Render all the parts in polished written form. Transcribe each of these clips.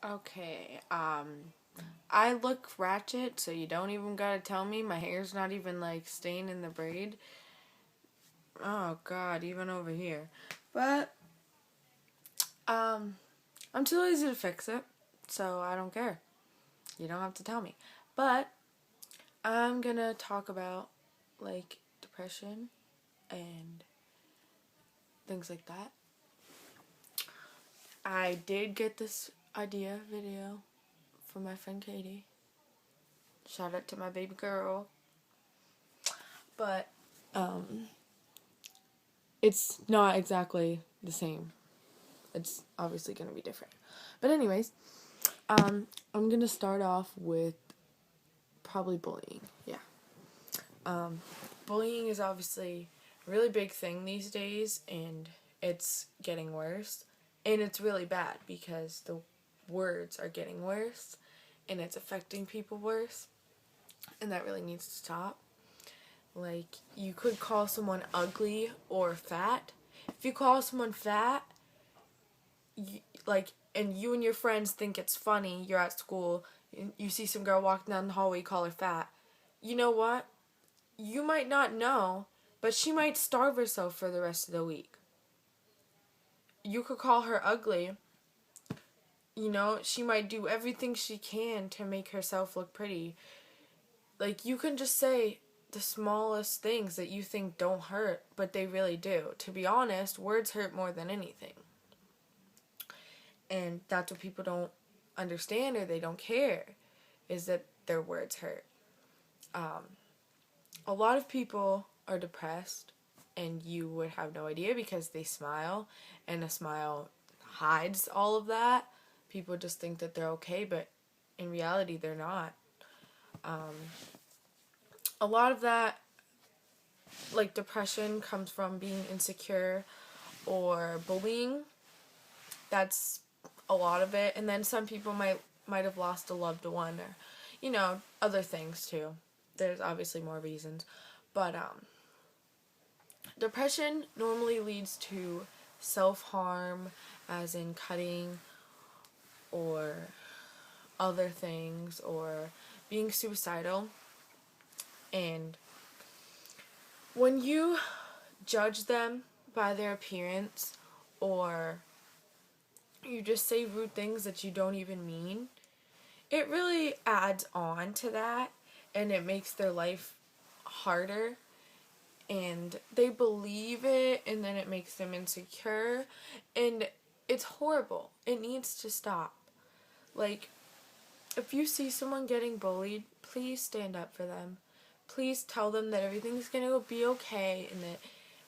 Okay, I look ratchet, so you don't even gotta tell me. My hair's not even like staying in the braid. Oh god, even over here. But, um, I'm too lazy to fix it, so I don't care. You don't have to tell me. But, I'm gonna talk about, like, depression and things like that. I did get this idea video from my friend Katie. Shout out to my baby girl. But, um, it's not exactly the same. It's obviously going to be different. But anyways, I'm going to start off with probably bullying. Yeah. Um, Bullying is obviously a really big thing these days, and it's getting worse. And it's really bad because the words are getting worse, and it's affecting people worse, and that really needs to stop. Like, you could call someone ugly or fat. If you call someone fat, and you and your friends think it's funny, you're at school, you see some girl walking down the hallway, you call her fat. You know what? You might not know, but she might starve herself for the rest of the week. You could call her ugly. She might do everything she can to make herself look pretty. Like, you can just say the smallest things that you think don't hurt, but they really do. To be honest, words hurt more than anything. And that's what people don't understand, or they don't care, is that their words hurt. A lot of people are depressed, and you would have no idea because they smile, and a smile hides all of that. People just think that they're okay, but in reality, they're not. A lot of that, like depression, comes from being insecure or bullying. That's a lot of it. And then some people might have lost a loved one, or other things too. There's obviously more reasons, but depression normally leads to self-harm, as in cutting or other things, or being suicidal. And when you judge them by their appearance, or you just say rude things that you don't even mean, it really adds on to that, and it makes their life harder, and they believe it, and then it makes them insecure, and it's horrible. It needs to stop. Like, if you see someone getting bullied, please stand up for them. Please tell them that everything's gonna be okay, and that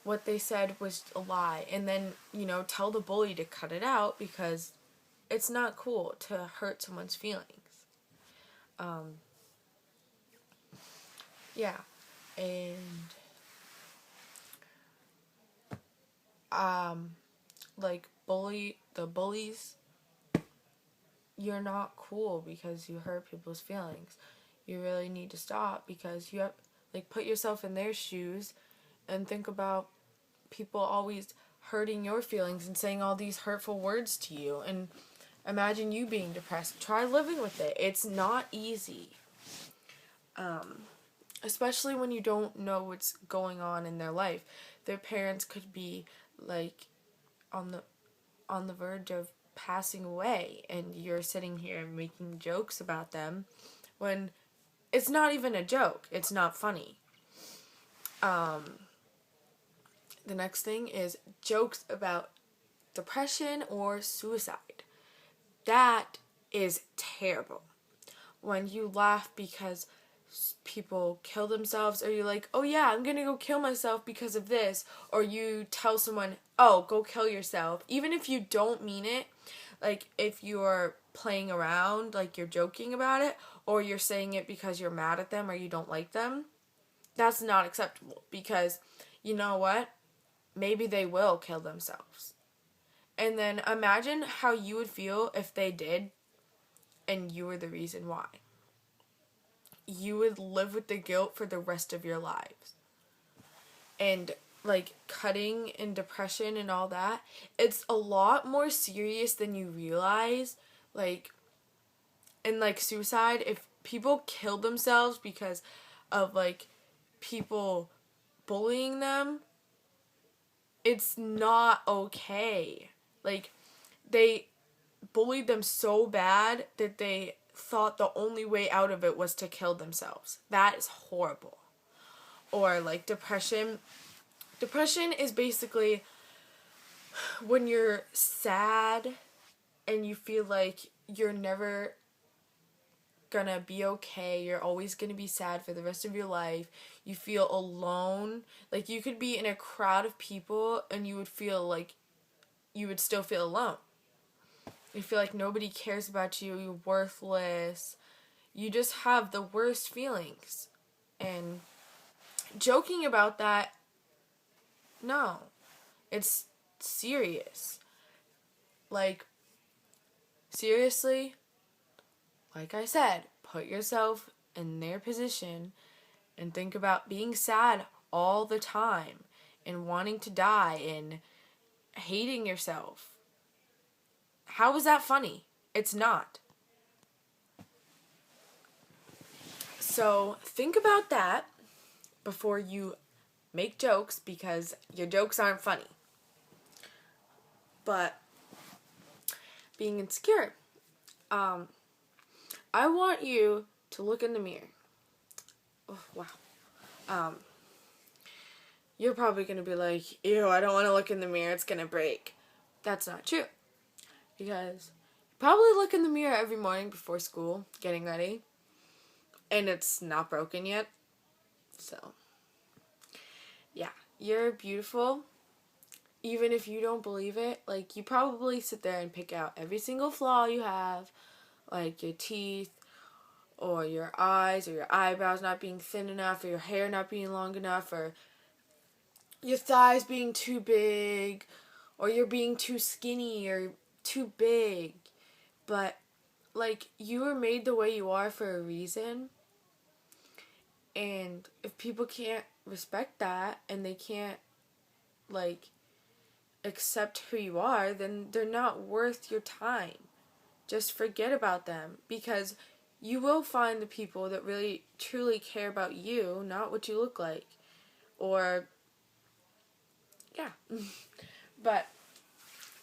what they said was a lie, and then tell the bully to cut it out, because it's not cool to hurt someone's feelings. Yeah. And like, the bullies, you're not cool because you hurt people's feelings. You really need to stop, because you have, like, put yourself in their shoes and think about people always hurting your feelings and saying all these hurtful words to you, and imagine you being depressed. Try living with it. It's not easy. Especially when you don't know what's going on in their life. Their parents could be, like, on the verge of passing away, and you're sitting here making jokes about them when it's not even a joke. It's not funny. The next thing is jokes about depression or suicide. That is terrible. When you laugh because people kill themselves, or you're like, oh yeah, I'm gonna go kill myself because of this, or you tell someone, oh, go kill yourself, even if you don't mean it, like if you're playing around, like you're joking about it, or you're saying it because you're mad at them or you don't like them, that's not acceptable, because you know what? Maybe they will kill themselves. And then imagine how you would feel if they did and you were the reason why. You would live with the guilt for the rest of your lives. And, like, cutting and depression and all that, it's a lot more serious than you realize. Like, and like suicide, if people kill themselves because of like people bullying them, it's not okay. Like, they bullied them so bad that they thought the only way out of it was to kill themselves. That is horrible. Or like depression. Depression is basically when you're sad and you feel like you're never gonna be okay, you're always gonna be sad for the rest of your life, you feel alone. Like, you could be in a crowd of people and you would feel like you would still feel alone. You feel like nobody cares about you, you're worthless, you just have the worst feelings. And joking about that, no, it's serious. Like, seriously, like I said, put yourself in their position and think about being sad all the time and wanting to die and hating yourself. How is that funny? It's not. So think about that before you make jokes, because your jokes aren't funny. But being insecure, I want you to look in the mirror. Oh, wow. You're probably going to be like, ew, I don't want to look in the mirror, it's going to break. That's not true. Because you probably look in the mirror every morning before school, getting ready, and it's not broken yet. So, yeah, you're beautiful. Even if you don't believe it, like, you probably sit there and pick out every single flaw you have, like your teeth, or your eyes, or your eyebrows not being thin enough, or your hair not being long enough, or your thighs being too big, or you're being too skinny, or too big. But, like, you were made the way you are for a reason. And if people can't respect that, and they can't, like, accept who you are, then they're not worth your time. Just forget about them, because you will find the people that really truly care about you, not what you look like. Or, yeah. But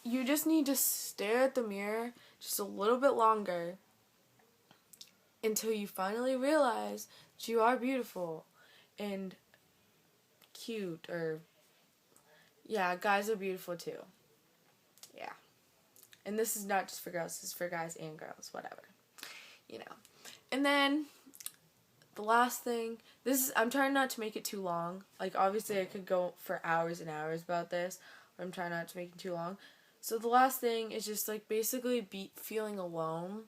you just need to stare at the mirror just a little bit longer until you finally realize that you are beautiful and cute. Or, yeah, guys are beautiful too. Yeah. And this is not just for girls, this is for guys and girls, whatever. You know. And then the last thing, I'm trying not to make it too long. Like, obviously I could go for hours and hours about this, but I'm trying not to make it too long. So the last thing is just, like, basically feeling alone.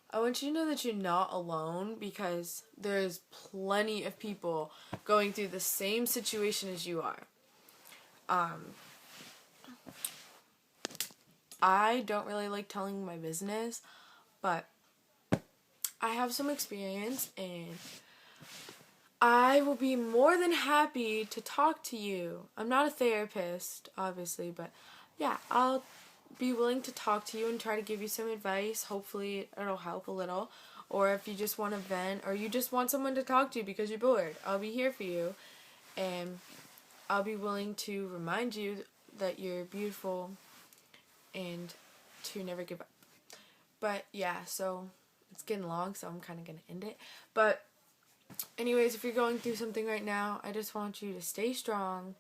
I want you to know that you're not alone, because there's plenty of people going through the same situation as you are. I don't really like telling my business, but I have some experience, and I will be more than happy to talk to you. I'm not a therapist, obviously, but yeah, I'll be willing to talk to you and try to give you some advice. Hopefully it'll help a little. Or if you just want to vent, or you just want someone to talk to because you're bored, I'll be here for you. And I'll be willing to remind you that you're beautiful and to never give up. But yeah, so it's getting long, so I'm kind of going to end it. But anyways, if you're going through something right now, I just want you to stay strong.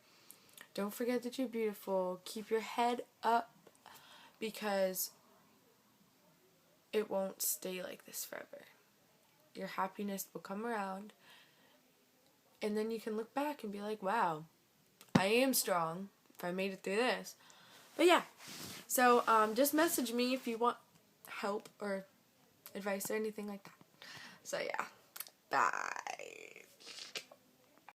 Don't forget that you're beautiful. Keep your head up, because it won't stay like this forever. Your happiness will come around, and then you can look back and be like, wow, I am strong if I made it through this. But yeah, so just message me if you want help or advice or anything like that. So yeah, bye.